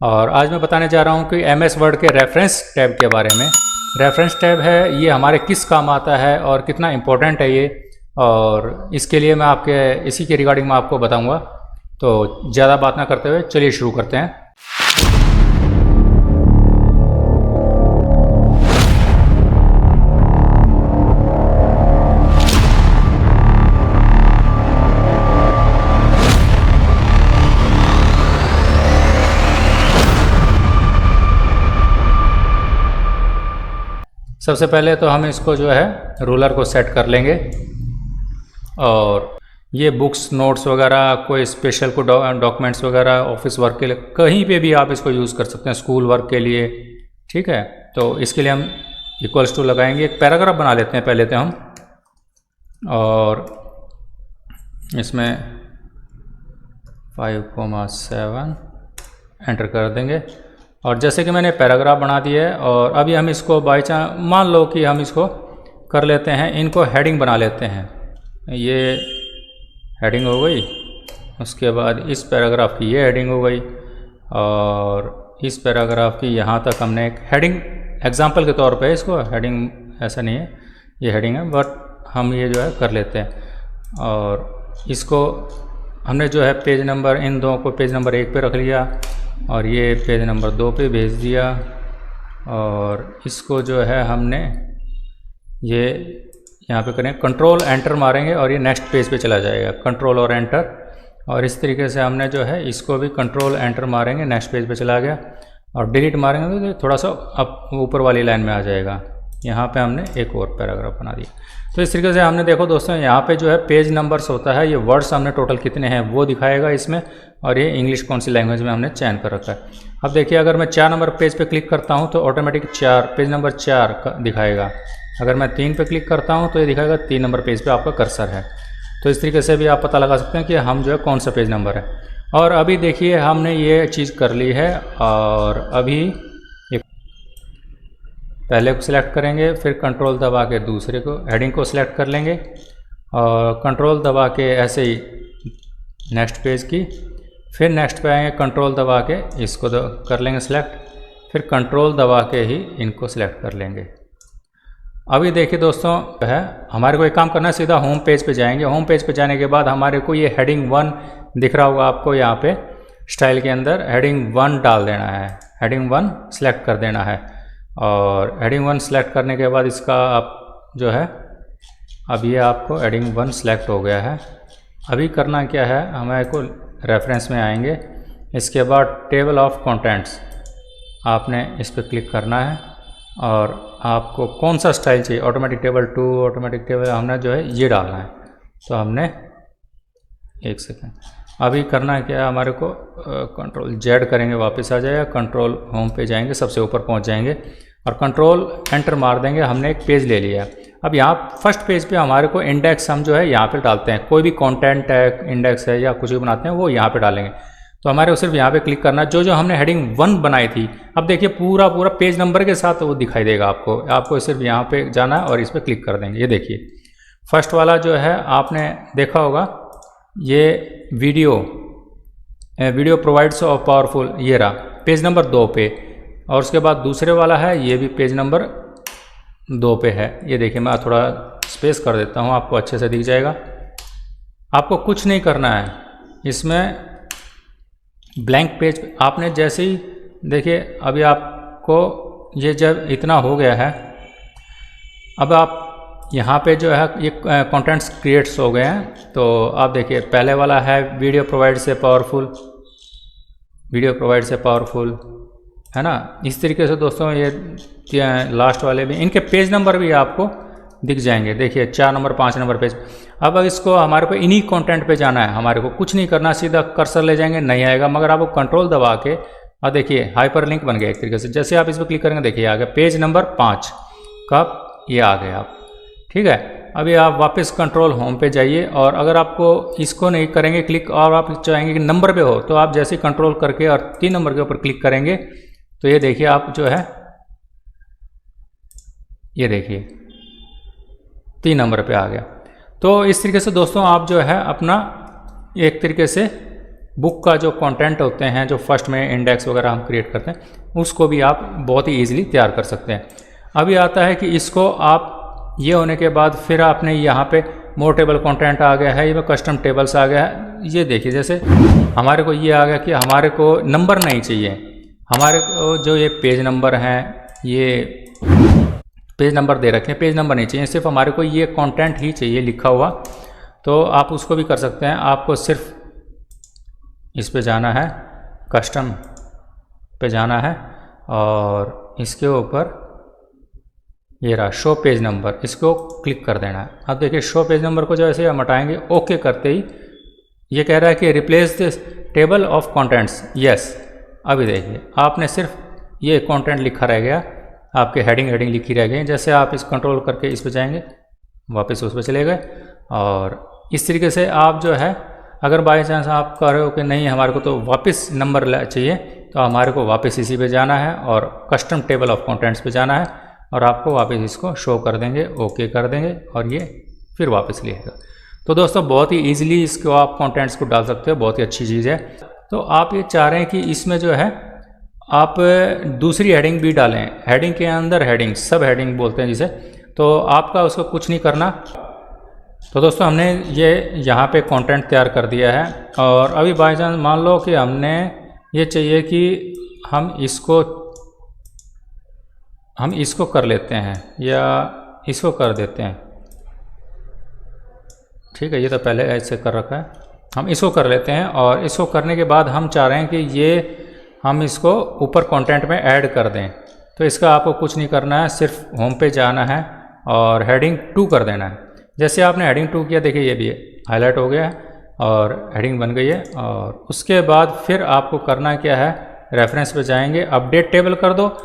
और आज मैं बताने जा रहा हूँ कि एमएस वर्ड के रेफरेंस टैब के बारे में। रेफरेंस टैब है ये हमारे किस काम आता है और कितना इम्पोर्टेंट है ये, और इसके लिए मैं आपके इसी के रिगार्डिंग मैं आपको बताऊँगा। तो ज़्यादा बात ना करते हुए चलिए शुरू करते हैं। सबसे पहले तो हम इसको जो है रूलर को सेट कर लेंगे, और ये बुक्स नोट्स वगैरह कोई स्पेशल को डॉक्यूमेंट्स वगैरह ऑफिस वर्क के लिए कहीं पे भी आप इसको यूज़ कर सकते हैं, स्कूल वर्क के लिए। ठीक है, तो इसके लिए हम इक्वल्स टू लगाएंगे, एक पैराग्राफ बना लेते हैं पहले तो हम, और इसमें 5,7 एंटर कर देंगे। और जैसे कि मैंने पैराग्राफ बना दिया है, और अभी हम इसको बाई चांस मान लो कि हम इसको कर लेते हैं, इनको हेडिंग बना लेते हैं। ये हेडिंग हो गई, उसके बाद इस पैराग्राफ की ये हेडिंग हो गई, और इस पैराग्राफ की यहाँ तक हमने एक हेडिंग एग्जांपल के तौर पे, इसको हेडिंग ऐसा नहीं है, ये हेडिंग है, बट हम ये जो है कर लेते हैं। और इसको हमने जो है पेज नंबर, इन दो को पेज नंबर 1 पे रख लिया, और ये पेज नंबर 2 पे भेज दिया। और इसको जो है हमने ये यहाँ पे करें, कंट्रोल एंटर मारेंगे और ये नेक्स्ट पेज पे चला जाएगा, कंट्रोल और एंटर। और इस तरीके से हमने जो है इसको भी कंट्रोल एंटर मारेंगे, नेक्स्ट पेज पे चला गया, और डिलीट मारेंगे तो ये थोड़ा सा अब ऊपर वाली लाइन में आ जाएगा। यहाँ पे हमने एक और पैराग्राफ बना दिया। तो इस तरीके से हमने, देखो दोस्तों, यहाँ पे जो है पेज नंबर्स होता है, ये वर्ड्स हमने टोटल कितने हैं वो दिखाएगा इसमें, और ये इंग्लिश कौन सी लैंग्वेज में हमने चयन कर रखा है। अब देखिए, अगर मैं 4 नंबर पेज पे क्लिक करता हूँ तो ऑटोमेटिक पेज नंबर 4 दिखाएगा। अगर मैं 3 पे क्लिक करता हूँ तो ये दिखाएगा 3 नंबर पेज पे आपका कर्सर है। तो इस तरीके से भी आप पता लगा सकते हैं कि हम जो है कौन सा पेज नंबर है। और अभी देखिए, हमने ये चीज़ कर ली है, और अभी पहले को सिलेक्ट करेंगे, फिर कंट्रोल दबा के दूसरे को, हेडिंग को सिलेक्ट कर लेंगे, और कंट्रोल दबा के ऐसे ही नेक्स्ट पेज की, फिर नेक्स्ट पे आएंगे, कंट्रोल दबा के इसको कर लेंगे सिलेक्ट, फिर कंट्रोल दबा के ही इनको सिलेक्ट कर लेंगे। अभी देखिए दोस्तों, है हमारे को एक काम करना है, सीधा होम पेज पे जाएंगे। होम पेज पे जाने के बाद हमारे को ये हेडिंग 1 दिख रहा होगा आपको, यहाँ पे स्टाइल के अंदर हेडिंग 1 डाल देना है, हेडिंग 1 सिलेक्ट कर देना है। और हेडिंग 1 सेलेक्ट करने के बाद इसका आप जो है, अब ये आपको हेडिंग 1 सेलेक्ट हो गया है। अभी करना क्या है, हमारे को रेफरेंस में आएंगे, इसके बाद टेबल ऑफ कंटेंट्स आपने इस पर क्लिक करना है, और आपको कौन सा स्टाइल चाहिए, ऑटोमेटिक टेबल 2, ऑटोमेटिक टेबल, हमने जो है ये डालना है। तो हमने, एक सेकेंड, अभी करना क्या है, हमारे को कंट्रोल जेड करेंगे, वापस आ जाएगा, कंट्रोल होम पे जाएंगे, सबसे ऊपर पहुंच जाएंगे, और कंट्रोल एंटर मार देंगे। हमने एक पेज ले लिया। अब यहाँ फर्स्ट पेज पे हमारे को इंडेक्स हम जो है यहाँ पे डालते हैं, कोई भी कंटेंट है, इंडेक्स है या कुछ भी बनाते हैं वो यहाँ पे डालेंगे। तो हमारे को सिर्फ यहाँ पे क्लिक करना है, जो हमने हेडिंग 1 बनाई थी। अब देखिए पूरा पेज नंबर के साथ वो दिखाई देगा आपको सिर्फ यहाँ पे जाना है और इस पर क्लिक कर देंगे। ये देखिए फर्स्ट वाला जो है आपने देखा होगा, ये वीडियो प्रोवाइड्स ऑफ पावरफुल, ये रहा पेज नंबर 2 पे। और उसके बाद दूसरे वाला है, ये भी पेज नंबर 2 पे है। ये देखिए, मैं थोड़ा स्पेस कर देता हूँ, आपको अच्छे से दिख जाएगा। आपको कुछ नहीं करना है इसमें, ब्लैंक पेज आपने जैसे ही, देखिए अभी आपको ये जब इतना हो गया है, अब आप यहाँ पे जो है ये कंटेंट्स क्रिएट्स हो गए हैं। तो आप देखिए पहले वाला है वीडियो प्रोवाइड से पावरफुल, वीडियो प्रोवाइड से पावरफुल, है ना। इस तरीके से दोस्तों ये लास्ट वाले भी, इनके पेज नंबर भी आपको दिख जाएंगे। देखिए 4 नंबर 5 नंबर पेज। अब इसको हमारे को इन्हीं कंटेंट पे जाना है, हमारे को कुछ नहीं करना, सीधा कर्सर ले जाएंगे, नहीं आएगा। मगर आपको कंट्रोल दबा के, और देखिए हाइपर लिंक बन गया एक तरीके से। जैसे आप इस पर क्लिक करेंगे, देखिए आ गया पेज नंबर 5 का, ये आ गया आप। ठीक है, अभी आप वापस कंट्रोल होम पे जाइए, और अगर आपको इसको नहीं करेंगे क्लिक, और आप चाहेंगे कि नंबर पे हो, तो आप जैसे कंट्रोल करके और 3 नंबर के ऊपर क्लिक करेंगे, तो ये देखिए आप जो है, ये देखिए 3 नंबर पे आ गया। तो इस तरीके से दोस्तों आप जो है अपना एक तरीके से बुक का जो कंटेंट होते हैं, जो फर्स्ट में इंडेक्स वगैरह हम क्रिएट करते हैं, उसको भी आप बहुत ही ईजिली तैयार कर सकते हैं। अभी आता है कि इसको आप ये होने के बाद फिर आपने यहाँ पे मोर टेबल कंटेंट आ गया है, ये कस्टम टेबल्स आ गया है। ये देखिए जैसे हमारे को ये आ गया कि हमारे को नंबर नहीं चाहिए, हमारे को जो ये पेज नंबर हैं, ये पेज नंबर दे रखे हैं, पेज नंबर नहीं चाहिए, सिर्फ हमारे को ये कंटेंट ही चाहिए लिखा हुआ। तो आप उसको भी कर सकते हैं। आपको सिर्फ इस पे जाना है, कस्टम पे जाना है और इसके ऊपर ये रहा शो पेज नंबर, इसको क्लिक कर देना है। अब देखिए शो पेज नंबर को जैसे हम हटाएंगे, ओके करते ही ये कह रहा है कि replace this table of contents, yes. अभी देखिए आपने सिर्फ ये कंटेंट लिखा रह गया, आपके हेडिंग लिखी रह गई। जैसे आप इस कंट्रोल करके इस पे जाएंगे, वापस उस पर चले गए। और इस तरीके से आप जो है, अगर बाई चांस आप कह रहे हो कि नहीं हमारे को तो वापस नंबर चाहिए, तो हमारे को वापस इसी पे जाना है और कस्टम टेबल ऑफ कंटेंट्स पे जाना है और आपको वापस इसको शो कर देंगे, ओके कर देंगे और ये फिर वापस लिएगा। तो दोस्तों बहुत ही ईजिली इसको आप कंटेंट्स को डाल सकते हो, बहुत ही अच्छी चीज़ है। तो आप ये चाह रहे हैं कि इसमें जो है आप दूसरी हेडिंग भी डालें, हेडिंग के अंदर हेडिंग, सब हेडिंग बोलते हैं जिसे, तो आपका उसको कुछ नहीं करना। तो दोस्तों हमने ये यहाँ पे कंटेंट तैयार कर दिया है और अभी बाई चांस मान लो कि हमने ये चाहिए कि हम इसको कर लेते हैं या इसको कर देते हैं, ठीक है। ये तो पहले ऐसे कर रखा है, हम इसको कर लेते हैं और इसको करने के बाद हम चाह रहे हैं कि ये हम इसको ऊपर कंटेंट में ऐड कर दें। तो इसका आपको कुछ नहीं करना है, सिर्फ होम पे जाना है और हेडिंग 2 कर देना है। जैसे आपने हेडिंग 2 किया, देखिए ये भी हाईलाइट हो गया है और हेडिंग बन गई है। और उसके बाद फिर आपको करना क्या है, रेफरेंस पे जाएंगे, अपडेट टेबल कर दो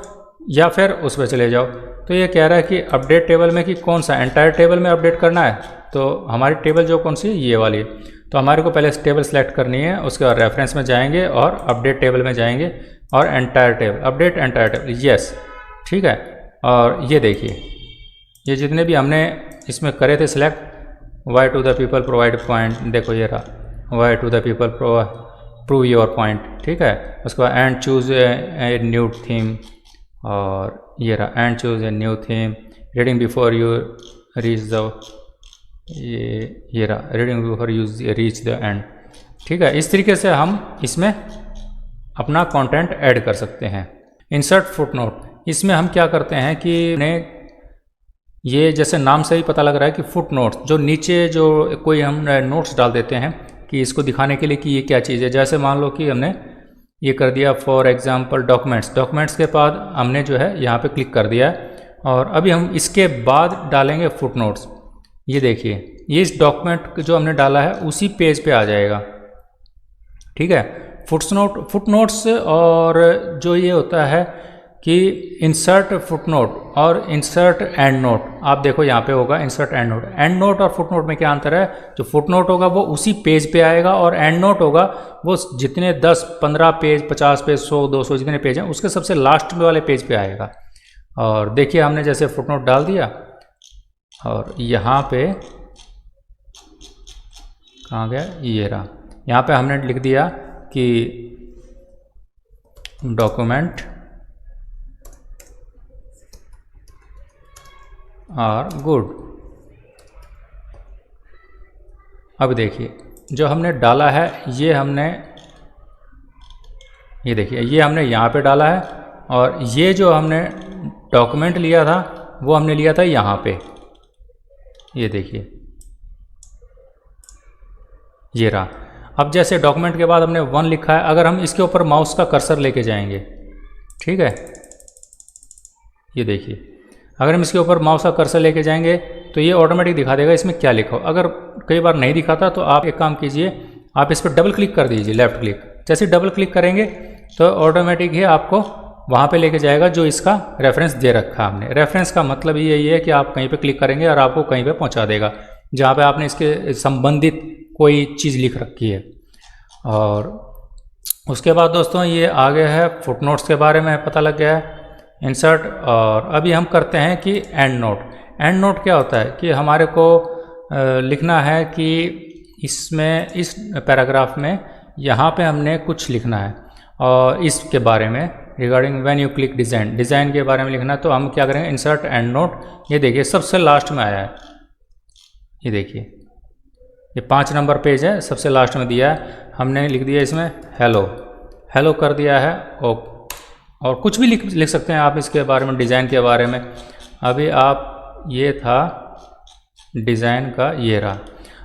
या फिर उस पर चले जाओ। तो ये कह रहा है कि अपडेट टेबल में कि कौन सा, एंटायर टेबल में अपडेट करना है। तो हमारी टेबल जो कौन सी है, ये वाली। तो हमारे को पहले टेबल सेलेक्ट करनी है, उसके बाद रेफरेंस में जाएंगे और अपडेट टेबल में जाएंगे और entire table, update entire table, yes, ठीक है। और ये देखिए ये जितने भी हमने इसमें करे थे select, why to the people provide point, देखो ये रहा, why to the people prove your point, ठीक है। उसके बाद and choose a new theme, और ये रहा and choose a new theme, reading before you reach the, ये रहा reading before you reach the end, ठीक है। इस तरीके से हम इसमें अपना कंटेंट ऐड कर सकते हैं। इंसर्ट फुटनोट, इसमें हम क्या करते हैं कि ये जैसे नाम से ही पता लग रहा है कि फुटनोट्स, जो नीचे जो कोई हम नोट्स डाल देते हैं कि इसको दिखाने के लिए कि ये क्या चीज़ है। जैसे मान लो कि हमने ये कर दिया फॉर एग्जांपल डॉक्यूमेंट्स, डॉक्यूमेंट्स के बाद हमने जो है यहाँ पे क्लिक कर दिया है और अभी हम इसके बाद डालेंगे फुटनोट्स। ये देखिए ये इस डॉक्यूमेंट जो हमने डाला है उसी पेज पे आ जाएगा, ठीक है। फुटनोट्स और जो ये होता है कि इंसर्ट फुटनोट और इंसर्ट एंड नोट, आप देखो यहाँ पे होगा insert and note. And note और फुटनोट में क्या अंतर है, जो फुटनोट होगा वो उसी पेज पे आएगा और एंड नोट होगा वो जितने 10, 15 पेज, 50 पेज, 100, 200 जितने पेज हैं उसके सबसे लास्ट वाले पेज पे आएगा। और देखिए हमने जैसे फुटनोट डाल दिया और यहाँ पे कहाँ गया, ये रहा, यहाँ पे हमने लिख दिया कि डॉक्यूमेंट आर गुड। अब देखिए जो हमने डाला है ये हमने, ये देखिए ये हमने यहाँ पे डाला है और ये जो हमने डॉक्यूमेंट लिया था वो हमने लिया था यहाँ पे, ये देखिए ये रहा। अब जैसे डॉक्यूमेंट के बाद हमने 1 लिखा है, अगर हम इसके ऊपर माउस का कर्सर लेके जाएंगे, ठीक है, ये देखिए अगर हम इसके ऊपर माउस का कर्सर लेके जाएंगे तो ये ऑटोमेटिक दिखा देगा इसमें क्या लिखा हो। अगर कई बार नहीं दिखाता तो आप एक काम कीजिए, आप इस पर डबल क्लिक कर दीजिए, लेफ्ट क्लिक। जैसे डबल क्लिक करेंगे तो ऑटोमेटिक ही आपको वहाँ पे लेके जाएगा जो इसका रेफरेंस दे रखा है हमने। रेफरेंस का मतलब यही है कि आप कहीं पे क्लिक करेंगे और आपको कहीं पे पहुँचा देगा जहाँ पे आपने इसके संबंधित कोई चीज़ लिख रखी है। और उसके बाद दोस्तों ये आगे है फुटनोट्स के बारे में पता लग गया है, इंसर्ट। और अभी हम करते हैं कि एंड नोट। एंड नोट क्या होता है कि हमारे को लिखना है कि इसमें इस पैराग्राफ में यहाँ पे हमने कुछ लिखना है और इसके बारे में regarding when you click design के बारे में लिखना है। तो हम क्या करेंगे, इंसर्ट एंड नोट, ये देखिए सबसे लास्ट में आया है, ये देखिए ये 5 नंबर पेज है, सबसे लास्ट में दिया है, हमने लिख दिया इसमें हेलो कर दिया है। और कुछ भी लिख सकते हैं आप इसके बारे में, डिज़ाइन के बारे में। अभी आप ये था डिज़ाइन का, ये रहा।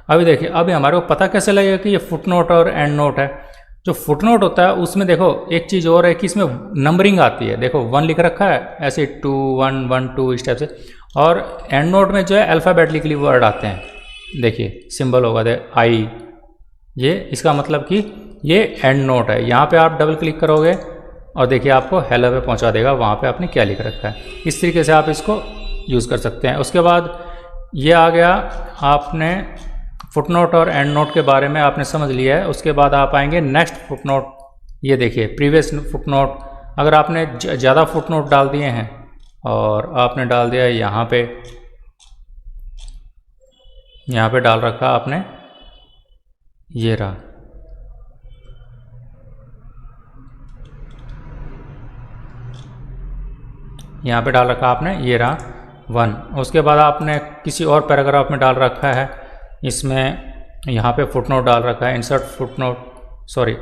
अभी देखिए अभी हमारे को पता कैसे लगेगा कि ये फुटनोट और एंड नोट है। जो फुटनोट होता है उसमें देखो एक चीज़ और है कि इसमें नंबरिंग आती है, देखो 1 लिख रखा है ऐसे 2 1 1 2 इस टाइप से। और एंड नोट में जो है अल्फ़ाबेटिकली वर्ड आते हैं, देखिए सिंबल होगा दे आई, ये इसका मतलब कि ये एंड नोट है। यहाँ पे आप डबल क्लिक करोगे और देखिए आपको हेलो पे पहुँचा देगा, वहाँ पे आपने क्या लिख रखा है। इस तरीके से आप इसको यूज़ कर सकते हैं। उसके बाद ये आ गया, आपने फुटनोट और एंड नोट के बारे में आपने समझ लिया है। उसके बाद आप आएंगे नेक्स्ट फुटनोट। ये देखिए प्रीवियस फुटनोट, अगर आपने ज़्यादा फुटनोट डाल दिए हैं और आपने डाल दिया यहाँ पे डाल रखा आपने, ये रहा, यहाँ पे डाल रखा आपने, ये रहा 1। उसके बाद आपने किसी और पैराग्राफ में डाल रखा है, इसमें यहाँ पे फुटनोट डाल रखा है,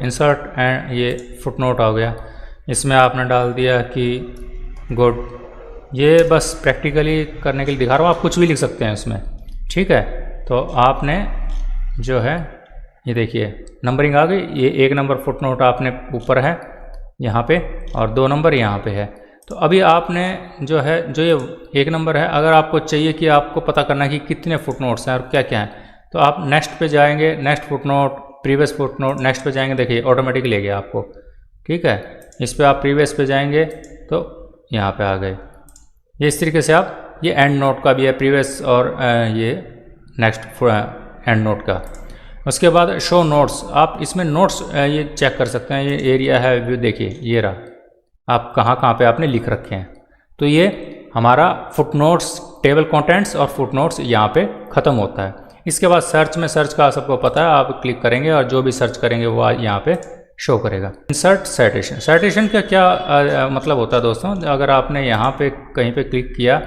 इंसर्ट एंड ये फुटनोट आ गया। इसमें आपने डाल दिया कि गुड। ये बस प्रैक्टिकली करने के लिए दिखा रहा हूँ, आप कुछ भी लिख सकते हैं इसमें, ठीक है। तो आपने जो है ये देखिए नंबरिंग आ गई, ये 1 नंबर फुटनोट आपने ऊपर है यहाँ पे और 2 नंबर यहाँ पे है। तो अभी आपने जो है, जो ये 1 नंबर है, अगर आपको चाहिए कि आपको पता करना है कि कितने फुटनोट्स हैं और क्या क्या हैं, तो आप नेक्स्ट पे जाएंगे, next footnote, previous footnote, next पे जाएंगे, देखिए ऑटोमेटिक ले गया आपको, ठीक है। इस पे आप प्रीवियस पे जाएंगे तो यहाँ पे आ गए। ये इस तरीके से आप, ये एंड नोट का भी है, प्रीवियस और ये नेक्स्ट एंड नोट का। उसके बाद शो नोट्स, आप इसमें नोट्स ये चेक कर सकते हैं, ये एरिया है व्यू, देखिए ये रहा, आप कहाँ पे आपने लिख रखे हैं। तो ये हमारा फुटनोट्स, टेबल कंटेंट्स और फुटनोट्स यहाँ पे ख़त्म होता है। इसके बाद सर्च में, सर्च का सबको पता है, आप क्लिक करेंगे और जो भी सर्च करेंगे वो यहाँ पे शो करेगा। इंसर्ट साइटेशन, साइटेशन का क्या मतलब होता है दोस्तों, अगर आपने यहाँ पे कहीं पे क्लिक किया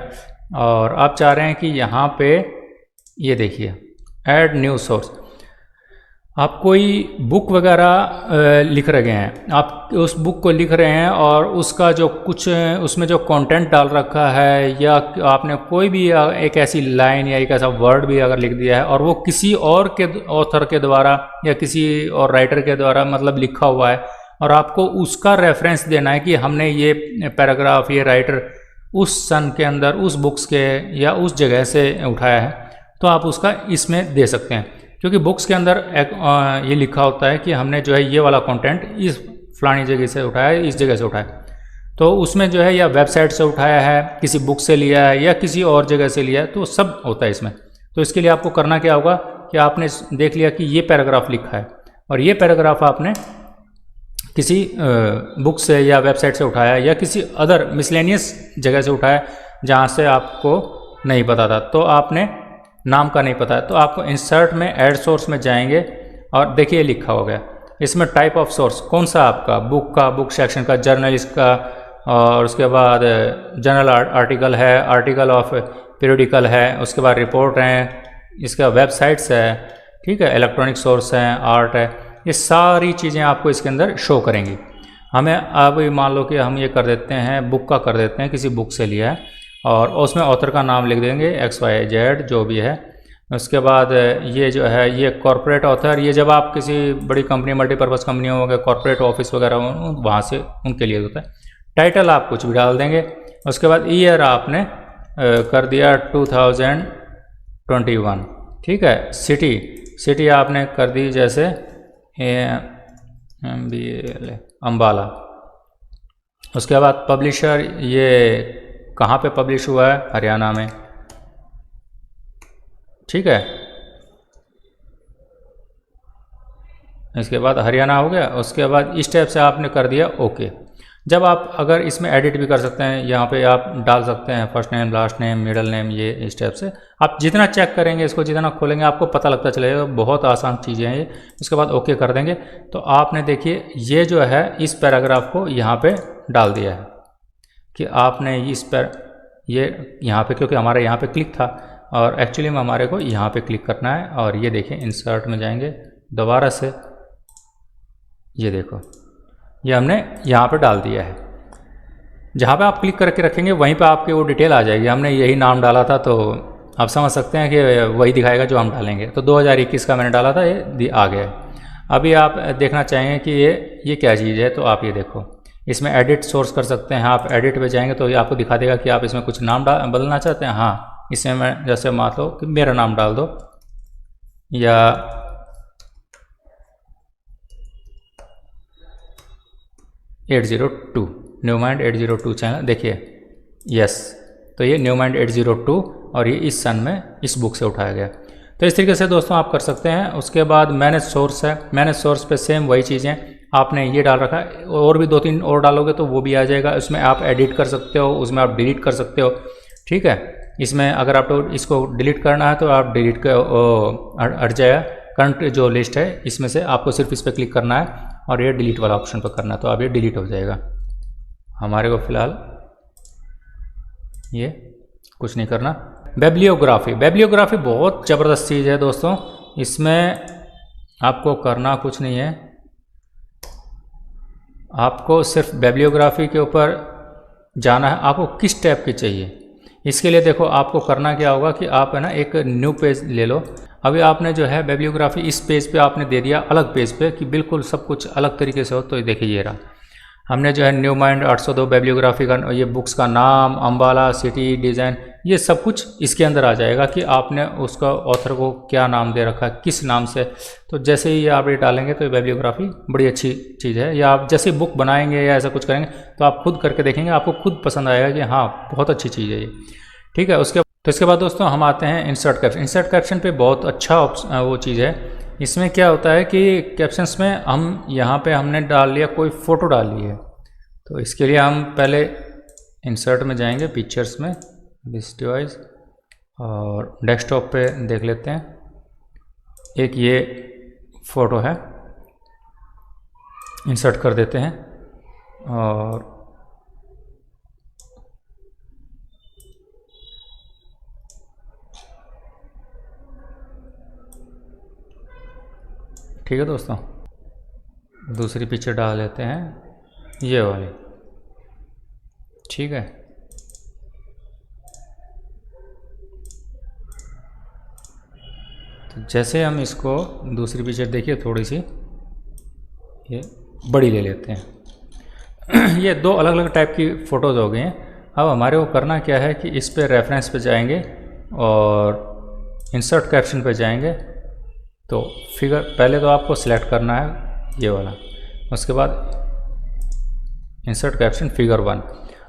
और आप चाह रहे हैं कि यहाँ पे ये देखिए ऐड न्यू सोर्स, आप कोई बुक वगैरह लिख रहे हैं, आप उस बुक को लिख रहे हैं और उसका जो कुछ उसमें जो कंटेंट डाल रखा है, या आपने कोई भी एक ऐसी लाइन या एक ऐसा वर्ड भी अगर लिख दिया है और वो किसी और के ऑथर के द्वारा या किसी और राइटर के द्वारा मतलब लिखा हुआ है, और आपको उसका रेफरेंस देना है कि हमने ये पैराग्राफ, ये राइटर उस सन के अंदर, उस बुक्स के या उस जगह से उठाया है, तो आप उसका इसमें दे सकते हैं। क्योंकि बुक्स के अंदर एक ये लिखा होता है कि हमने जो है ये वाला कंटेंट इस फलानी जगह से उठाया है, इस जगह से उठाया, तो उसमें जो है या वेबसाइट से उठाया है, किसी बुक से लिया है या किसी और जगह से लिया है, तो सब होता है इसमें। तो इसके लिए आपको करना क्या होगा कि आपने देख लिया कि ये पैराग्राफ लिखा है और ये पैराग्राफ आपने किसी बुक से या वेबसाइट से उठाया या किसी अदर मिसलेनियस जगह से उठाया जहाँ से आपको नहीं पता था, तो आपने नाम का नहीं पता है, तो आपको इंसर्ट में ऐड सोर्स में जाएंगे और देखिए लिखा हो गया। इसमें टाइप ऑफ सोर्स कौन सा आपका, बुक का, बुक सेक्शन का, जर्नलिस्ट का, और उसके बाद जनरल आर्टिकल है, आर्टिकल ऑफ पीरियडिकल है, उसके बाद रिपोर्ट हैं, इसका वेबसाइट्स है, ठीक है, इलेक्ट्रॉनिक सोर्स हैं, आर्ट है, ये सारी चीज़ें आपको इसके अंदर शो करेंगी। हमें अब मान लो कि हम ये कर देते हैं, बुक का कर देते हैं, किसी बुक से लिया है और उसमें ऑथर का नाम लिख देंगे XYZ जो भी है। उसके बाद ये जो है ये कॉर्पोरेट ऑथर, ये जब आप किसी बड़ी कंपनी, मल्टीपर्पज़ कंपनियों हो गए, कॉर्पोरेट ऑफिस वगैरह वहाँ से उनके लिए होता है। टाइटल आप कुछ भी डाल देंगे। उसके बाद ईयर आपने कर दिया 2021, ठीक है। सिटी आपने कर दी जैसे अम्बाला। उसके बाद पब्लिशर, ये कहाँ पे पब्लिश हुआ है, हरियाणा में, ठीक है। इसके बाद हरियाणा हो गया। उसके बाद इस टाइप से आपने कर दिया ओके। जब आप अगर इसमें एडिट भी कर सकते हैं, यहाँ पे आप डाल सकते हैं first name, last name, middle name, ये इस टाइप से आप जितना चेक करेंगे, इसको जितना खोलेंगे आपको पता लगता चलेगा। बहुत आसान चीज़ें हैं ये। इसके बाद ओके कर देंगे तो आपने देखिए ये जो है इस पैराग्राफ को यहाँ पे डाल दिया है कि आपने ये यहाँ पे, क्योंकि हमारा यहाँ पे क्लिक था और एक्चुअली में हमारे को यहाँ पे क्लिक करना है। और ये देखिए इंसर्ट में जाएंगे दोबारा से, ये देखो ये हमने यहाँ पे डाल दिया है। जहाँ पे आप क्लिक करके रखेंगे वहीं पे आपके वो डिटेल आ जाएगी। हमने यही नाम डाला था तो आप समझ सकते हैं कि वही दिखाएगा जो हम डालेंगे। तो 2021 का मैंने डाला था, ये आ गया है। अभी आप देखना चाहेंगे कि ये क्या चीज़ है, तो आप ये देखो इसमें एडिट सोर्स कर सकते हैं। आप एडिट पे जाएंगे तो ये आपको दिखा देगा कि आप इसमें कुछ नाम बदलना चाहते हैं। हाँ, इसमें मैं जैसे मान लो कि मेरा नाम डाल दो, या #802 न्यू माइंड 802 चैनल, देखिए यस, तो ये न्यू माइंड 802 और ये इस सन में इस बुक से उठाया गया। तो इस तरीके से दोस्तों आप कर सकते हैं। उसके बाद मैनेज सोर्स है, मैनेज सोर्स पे सेम वही चीज़ें आपने ये डाल रखा है, और भी 2-3 और डालोगे तो वो भी आ जाएगा। उसमें आप एडिट कर सकते हो, उसमें आप डिलीट कर सकते हो, ठीक है। इसमें अगर आप तो इसको डिलीट करना है तो आप डिलीट कर हट जाएगा। करंट जो लिस्ट है इसमें से आपको सिर्फ इस पर क्लिक करना है और ये डिलीट वाला ऑप्शन पर करना है, तो अब ये डिलीट हो जाएगा। हमारे को फ़िलहाल ये कुछ नहीं करना। बेबलियोग्राफी बहुत ज़बरदस्त चीज़ है दोस्तों। इसमें आपको करना कुछ नहीं है, आपको सिर्फ बेबलियोग्राफी के ऊपर जाना है। आपको किस टाइप की चाहिए, इसके लिए देखो आपको करना क्या होगा कि आप है ना एक न्यू पेज ले लो। अभी आपने जो है बेबलियोग्राफी इस पेज पे आपने दे दिया अलग पेज पे कि बिल्कुल सब कुछ अलग तरीके से हो। तो देखिए ये रहा, हमने जो है न्यू माइंड 802 बेबलियोग्राफी का ये बुक्स का नाम, अम्बाला, सिटी, डिज़ाइन, ये सब कुछ इसके अंदर आ जाएगा कि आपने उसका ऑथर को क्या नाम दे रखा है, किस नाम से। तो जैसे ही आप ये डालेंगे तो ये बेबलियोग्राफी बड़ी अच्छी चीज़ है। या आप जैसे बुक बनाएंगे या ऐसा कुछ करेंगे तो आप खुद करके देखेंगे, आपको खुद पसंद आएगा कि हाँ बहुत अच्छी चीज़ है ये, ठीक है। इसके बाद दोस्तों हम आते हैं इंसर्ट कैप्शन। इंसर्ट कैप्शन पे बहुत अच्छा वो चीज़ है। इसमें क्या होता है कि कैप्शंस में हम यहाँ पे हमने डाल लिया, कोई फ़ोटो डाल ली है, तो इसके लिए हम पहले इंसर्ट में जाएंगे, पिक्चर्स में, दिस डिवाइस, और डेस्कटॉप पे देख लेते हैं। एक ये फ़ोटो है, इंसर्ट कर देते हैं और ठीक है दोस्तों, दूसरी पिक्चर डाल लेते हैं, ये वाली, ठीक है। तो जैसे हम इसको दूसरी पिक्चर देखिए थोड़ी सी ये बड़ी ले लेते हैं। ये दो अलग अलग टाइप की फ़ोटोज़ हो गई हैं। अब हमारे को करना क्या है कि इस पे रेफरेंस पे जाएंगे और इंसर्ट कैप्शन पे जाएंगे। तो फिगर पहले तो आपको सिलेक्ट करना है ये वाला, उसके बाद इंसर्ट कैप्शन फिगर 1।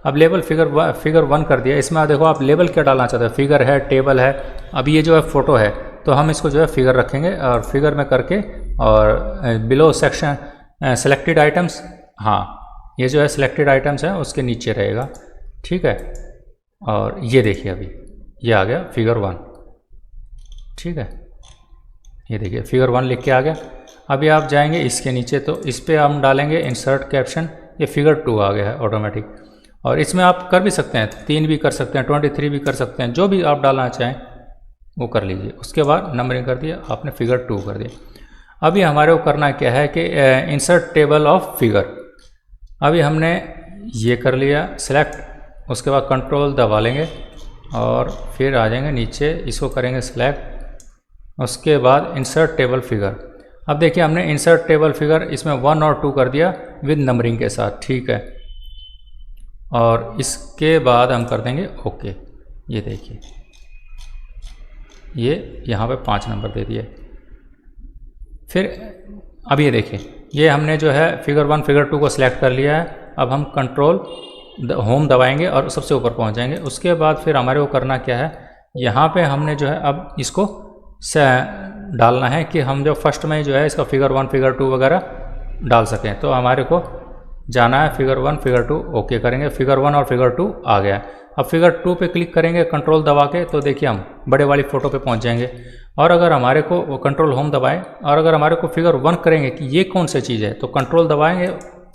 अब लेबल फिगर 1 कर दिया। इसमें देखो आप लेबल क्या डालना चाहते हैं, फिगर है, टेबल है। अब ये जो है फ़ोटो है तो हम इसको जो है फिगर रखेंगे और फिगर में करके, और बिलो सेक्शन सेलेक्टेड आइटम्स, हाँ ये जो है सिलेक्टेड आइटम्स है उसके नीचे रहेगा, ठीक है। और ये देखिए अभी ये आ गया फिगर 1, ठीक है। ये देखिए फिगर 1 लिख के आ गया। अभी आप जाएंगे इसके नीचे तो इस पर हम डालेंगे इंसर्ट कैप्शन, ये फिगर 2 आ गया है ऑटोमेटिक। और इसमें आप कर भी सकते हैं, 3 भी कर सकते हैं, 23 भी कर सकते हैं, जो भी आप डालना चाहें वो कर लीजिए। उसके बाद नंबरिंग कर दिया आपने, फिगर 2 कर दिया। अभी हमारे को करना क्या है कि इंसर्ट टेबल ऑफ फिगर। अभी हमने ये कर लिया सिलेक्ट, उसके बाद कंट्रोल दबा लेंगे और फिर आ जाएंगे नीचे, इसको करेंगे सिलेक्ट, उसके बाद इंसर्ट टेबल फिगर। अब देखिए हमने इंसर्ट टेबल फिगर इसमें 1 और 2 कर दिया विद नंबरिंग के साथ, ठीक है। और इसके बाद हम कर देंगे ओके। ये देखिए ये यहाँ पे 5 नंबर दे दिए। फिर अब ये देखिए ये हमने जो है फिगर 1 फिगर 2 को सिलेक्ट कर लिया है। अब हम कंट्रोल होम दबाएंगे और सबसे ऊपर पहुँच जाएंगे। उसके बाद फिर हमारे को करना क्या है, यहाँ पे हमने जो है अब इसको डालना है कि हम जो फर्स्ट में जो है इसका फिगर 1 फिगर 2 वगैरह डाल सकें। तो हमारे को जाना है फिगर 1 फिगर 2 ओके करेंगे, फिगर 1 और फिगर 2 आ गया। अब फिगर 2 पे क्लिक करेंगे कंट्रोल दबा के, तो देखिए हम बड़े वाली फ़ोटो पे पहुंच जाएंगे। और अगर हमारे को कंट्रोल होम दबाएं और अगर हमारे को फिगर 1 करेंगे कि ये कौन सी चीज़ है, तो कंट्रोल दबाएंगे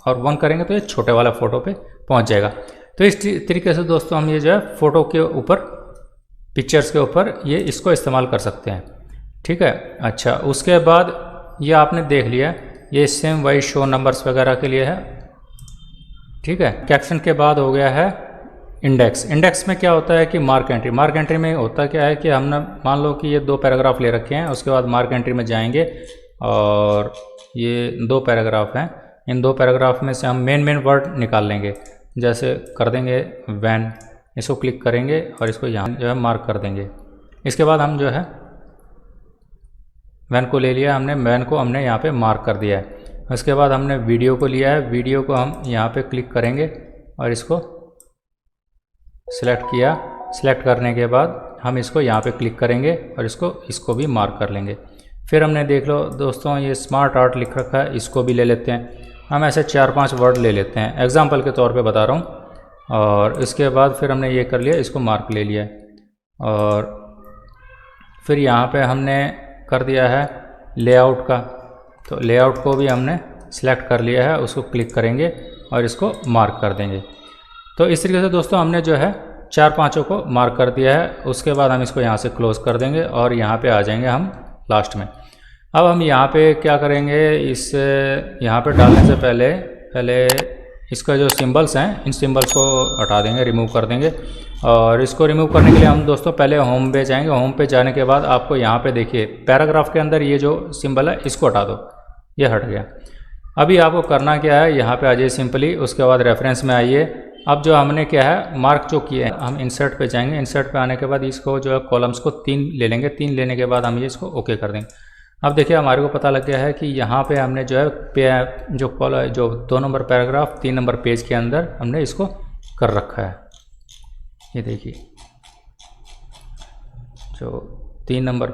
और 1 करेंगे तो ये छोटे वाला फ़ोटो पे पहुंच जाएगा। तो इस तरीके से दोस्तों हम ये जो है फ़ोटो के ऊपर, पिक्चर्स के ऊपर ये इसको इस्तेमाल कर सकते हैं। ठीक है, अच्छा उसके बाद ये आपने देख लिया, ये सेम वही शो नंबर्स वगैरह के लिए है। ठीक है, कैप्शन के बाद हो गया है इंडेक्स। इंडेक्स में क्या होता है कि मार्क एंट्री। मार्क एंट्री में होता क्या है कि हमने मान लो कि ये 2 पैराग्राफ ले रखे हैं, उसके बाद मार्क एंट्री में जाएंगे और ये 2 पैराग्राफ हैं, इन 2 पैराग्राफ में से हम मेन वर्ड निकाल लेंगे। जैसे कर देंगे वैन, इसको क्लिक करेंगे और इसको यहाँ जो है मार्क कर देंगे। इसके बाद हम जो है वैन को ले लिया हमने, वैन को हमने यहाँ पे मार्क कर दिया है। उसके बाद हमने वीडियो को लिया है, वीडियो को हम यहाँ पे क्लिक करेंगे और इसको सिलेक्ट किया। सिलेक्ट करने के बाद हम इसको यहाँ पे क्लिक करेंगे और इसको भी मार्क कर लेंगे। फिर हमने देख लो दोस्तों ये स्मार्ट आर्ट लिख रखा है, इसको भी ले लेते हैं। हम ऐसे 4-5 वर्ड ले लेते हैं, एग्जाम्पल के तौर पे बता रहा हूँ। और इसके बाद फिर हमने ये कर लिया, इसको मार्क ले लिया और फिर यहाँ पे हमने कर दिया है लेआउट का, तो लेआउट को भी हमने सिलेक्ट कर लिया है, उसको क्लिक करेंगे और इसको मार्क कर देंगे। तो इस तरीके से दोस्तों हमने जो है 4-5 को मार्क कर दिया है। उसके बाद हम इसको यहाँ से क्लोज़ कर देंगे और यहाँ पे आ जाएंगे हम लास्ट में। अब हम यहाँ पे क्या करेंगे, इस यहाँ पे डालने से पहले इसका जो सिंबल्स हैं, इन सिंबल्स को हटा देंगे, रिमूव कर देंगे। और इसको रिमूव करने के लिए हम दोस्तों पहले होम पे जाएंगे। होम पे जाने के बाद आपको यहाँ पे देखिए पैराग्राफ के अंदर ये जो सिंबल है इसको हटा दो, ये हट गया। अभी आपको करना क्या है, यहाँ पे आ जाइए सिंपली, उसके बाद रेफरेंस में आइए। अब जो हमने क्या है मार्क जो किए हैं, हम इंसर्ट पे जाएंगे। इंसर्ट पे आने के बाद इसको जो है कॉलम्स को 3 ले लेंगे। 3 लेने के बाद हम ये इसको ओके कर देंगे। अब देखिए हमारे को पता लग गया है कि यहाँ पे हमने जो है जो 2 नंबर पैराग्राफ 3 नंबर पेज के अंदर हमने इसको कर रखा है। ये देखिए जो 3 नंबर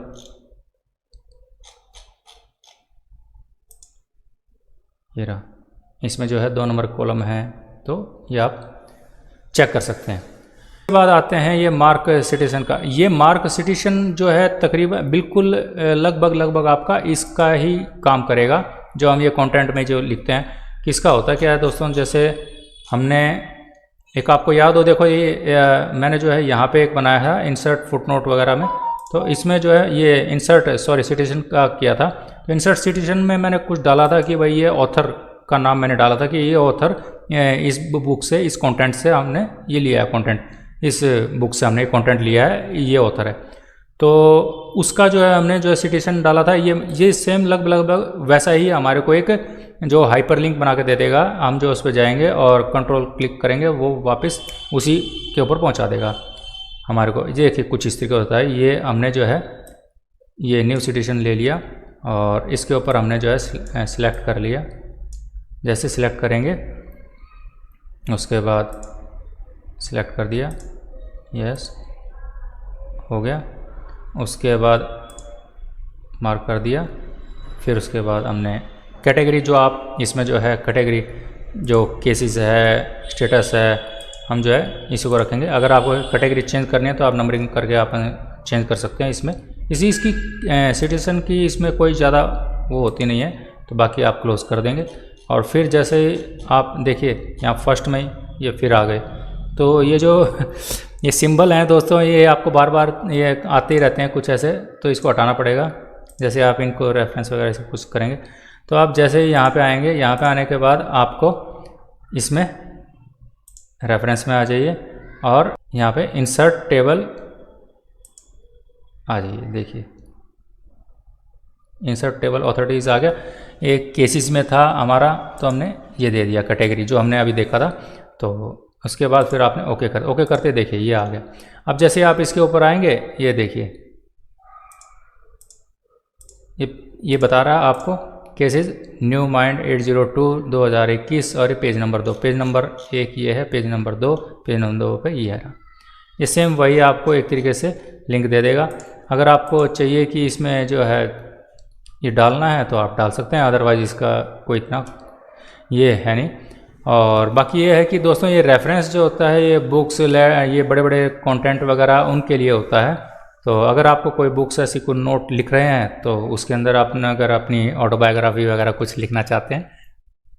ये रहा, इसमें जो है 2 नंबर कॉलम है, तो ये आप चेक कर सकते हैं। उसके बाद आते हैं ये मार्क सिटिशन का। ये मार्क सिटिशन जो है तकरीबन बिल्कुल लगभग आपका इसका ही काम करेगा जो हम ये कंटेंट में जो लिखते हैं। किसका होता है क्या है दोस्तों, जैसे हमने एक आपको याद हो, देखो ये मैंने जो है यहाँ पे एक बनाया है इंसर्ट फुटनोट वगैरह में, तो इसमें जो है ये इंसर्ट सिटिशन का किया था। तो इंसर्ट सिटिशन में मैंने कुछ डाला था कि भाई ये ऑथर का नाम मैंने डाला था कि ये ऑथर इस बुक से, इस कंटेंट से हमने ये लिया है कंटेंट, इस बुक से हमने कंटेंट लिया है, ये ऑथर है। तो उसका जो है हमने जो है सिटिशन डाला था, ये सेम लगभग वैसा ही हमारे को एक जो हाइपरलिंक बना के दे देगा। हम जो उस पर जाएंगे और कंट्रोल क्लिक करेंगे, वो वापस उसी के ऊपर पहुंचा देगा हमारे को। ये देखिए कुछ इस तरीके होता है। ये हमने जो है ये न्यू सिटिशन ले लिया और इसके ऊपर हमने जो है सिलेक्ट कर लिया। जैसे सिलेक्ट करेंगे उसके बाद सिलेक्ट कर दिया, यस हो गया। उसके बाद मार्क कर दिया। फिर उसके बाद हमने कैटेगरी, जो आप इसमें जो है कैटेगरी जो केसेस है, स्टेटस है, हम जो है इसी को रखेंगे। अगर आपको कैटेगरी चेंज करनी है तो आप नंबरिंग करके आप चेंज कर सकते हैं। इसमें इसकी सिटिजन की इसमें कोई ज़्यादा वो होती नहीं है, तो बाकी आप क्लोज़ कर देंगे। और फिर जैसे आप देखिए यहाँ फर्स्ट में ये फिर आ गए, तो ये जो ये सिंबल हैं दोस्तों, ये आपको बार बार ये आते ही रहते हैं कुछ ऐसे, तो इसको हटाना पड़ेगा। जैसे आप इनको रेफरेंस वगैरह से कुछ करेंगे, तो आप जैसे ही यहाँ पे आएंगे, यहाँ पे आने के बाद आपको इसमें रेफरेंस में आ जाइए और यहाँ पे इंसर्ट टेबल आ जाइए। देखिए इंसर्ट टेबल ऑथोरिटीज़ आ गया। एक केसेस में था हमारा, तो हमने ये दे दिया कैटेगरी जो हमने अभी देखा था। तो उसके बाद फिर आपने ओके करते देखिए ये आ गया। अब जैसे आप इसके ऊपर आएंगे, ये देखिए ये बता रहा है आपको केसेस न्यू माइंड 802/2021 और ये पेज नंबर 2, पेज नंबर 1 ये है, पेज नंबर 2, पेज नंबर 2 पे ये है। ये सेम वही आपको एक तरीके से लिंक दे देगा। अगर आपको चाहिए कि इसमें जो है ये डालना है तो आप डाल सकते हैं, अदरवाइज इसका कोई इतना ये है नहीं। और बाकी ये है कि दोस्तों ये रेफरेंस जो होता है ये बुक्स ये बड़े बड़े कंटेंट वगैरह उनके लिए होता है। तो अगर आपको कोई बुक्स ऐसी कोई नोट लिख रहे हैं तो उसके अंदर आपने अगर अपनी ऑटोबायोग्राफी वगैरह कुछ लिखना चाहते हैं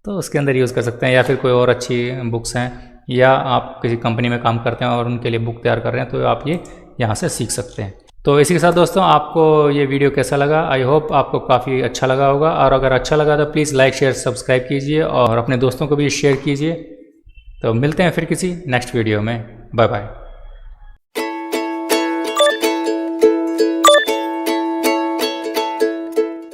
तो उसके अंदर यूज़ कर सकते हैं, या फिर कोई और अच्छी बुक्स हैं, या आप किसी कंपनी में काम करते हैं और उनके लिए बुक तैयार कर रहे हैं तो आप ये यहाँ से सीख सकते हैं। तो इसी के साथ दोस्तों आपको ये वीडियो कैसा लगा, आई होप आपको काफ़ी अच्छा लगा होगा, और अगर अच्छा लगा तो प्लीज़ लाइक शेयर सब्सक्राइब कीजिए और अपने दोस्तों को भी शेयर कीजिए। तो मिलते हैं फिर किसी नेक्स्ट वीडियो में, बाय बाय।